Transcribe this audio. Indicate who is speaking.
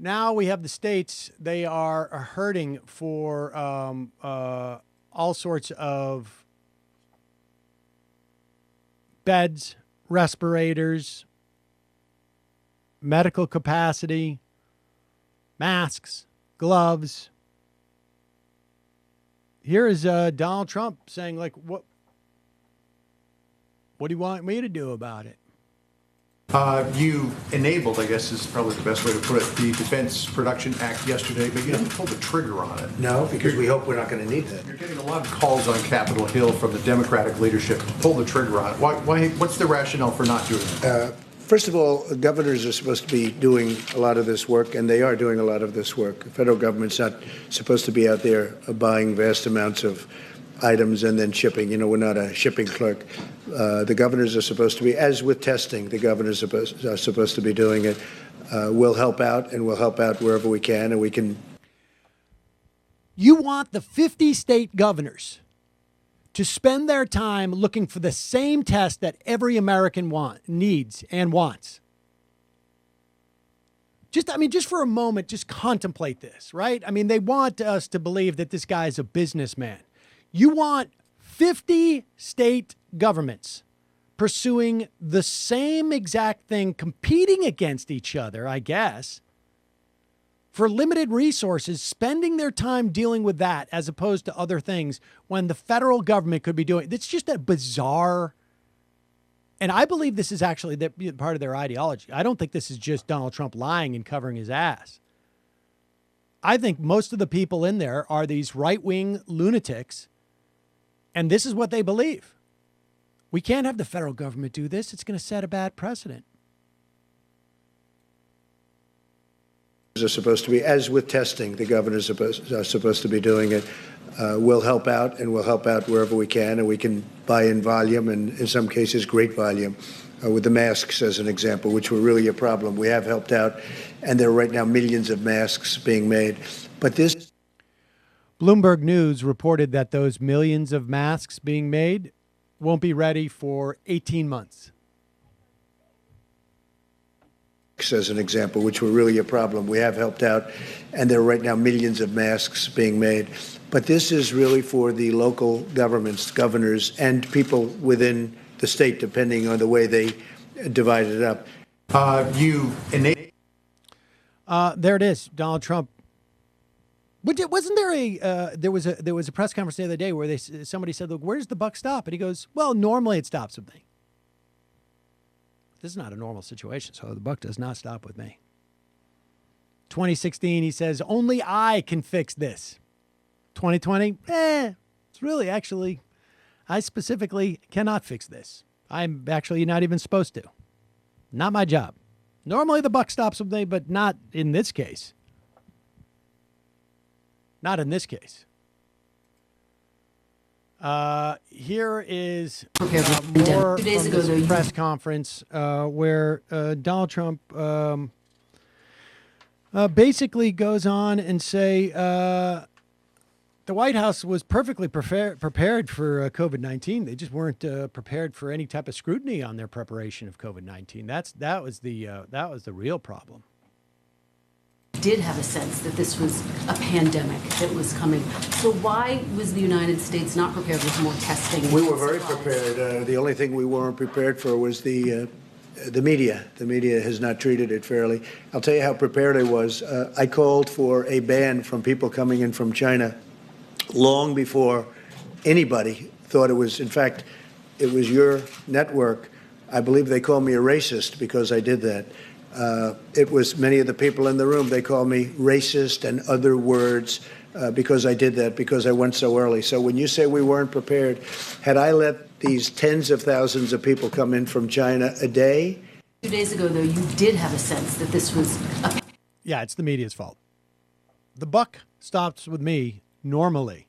Speaker 1: Now we have the states. They are hurting for all sorts of beds, respirators, medical capacity, masks, gloves. Here is Donald Trump saying, like, what do you want me to do about it?
Speaker 2: You enabled, I guess is probably the best way to put it, the Defense Production Act yesterday, but you didn't pull the trigger on it.
Speaker 3: No, because we hope we're not going to need that.
Speaker 2: You're getting a lot of calls on Capitol Hill from the Democratic leadership to pull the trigger on it. Why? What's the rationale for not doing it?
Speaker 3: First of all, governors are supposed to be doing a lot of this work, and they are doing a lot of this work. The federal government's not supposed to be out there buying vast amounts of items and then shipping. You know, we're not a shipping clerk. The governors are supposed to be, as with testing, the governors are supposed to be doing it. We'll help out, and we'll help out wherever we can, and we can.
Speaker 1: You want the 50 state governors to spend their time looking for the same test that every American needs and wants. Just for a moment, just contemplate this, right? I mean, they want us to believe that this guy is a businessman. You want 50 state governments pursuing the same exact thing, competing against each other, I guess, for limited resources, spending their time dealing with that as opposed to other things when the federal government could be doing. It's just a bizarre, and I believe this is actually part of their ideology. I don't think this is just Donald Trump lying and covering his ass. I think most of the people in there are these right-wing lunatics, and this is what they believe. We can't have the federal government do this. It's going to set a bad precedent.
Speaker 3: Are supposed to be, as with testing, the governors are supposed to be doing it. We'll help out, and we'll help out wherever we can, and we can buy in volume, and in some cases, great volume. With the masks, as an example, which were really a problem. We have helped out, and there are right now millions of masks being made. But this.
Speaker 1: Bloomberg News reported that those millions of masks being made won't be ready for 18 months.
Speaker 3: As an example, which were really a problem. We have helped out, and there are right now millions of masks being made. But this is really for the local governments, governors, and people within the state, depending on the way they divide it up.
Speaker 1: There it is, Donald Trump. Wasn't there there was a press conference the other day where somebody said, "Look, where does the buck stop?" And he goes, "Well, normally it stops with me." This is not a normal situation, so the buck does not stop with me. 2016, he says, "Only I can fix this." 2020, it's really actually, I specifically cannot fix this. I'm actually not even supposed to. Not my job. Normally the buck stops with me, but not in this case. Not in this case. Here is more from this press conference where Donald Trump basically goes on and say the White House was perfectly prepared for COVID-19. They just weren't prepared for any type of scrutiny on their preparation of COVID-19. That was the real problem.
Speaker 4: Did have a sense that this was a pandemic that was coming. So why was the United States not prepared with more testing?
Speaker 3: We were very prepared. The only thing we weren't prepared for was the media. The media has not treated it fairly. I'll tell you how prepared I was. I called for a ban from people coming in from China long before anybody thought it was. In fact, it was your network. I believe they called me a racist because I did that. It was many of the people in the room. They called me racist and other words because I did that, because I went so early. So when you say we weren't prepared, had I let these tens of thousands of people come in from China a day?
Speaker 4: 2 days ago, though, you did have a sense that this was a...
Speaker 1: Yeah, it's the media's fault. The buck stops with me normally.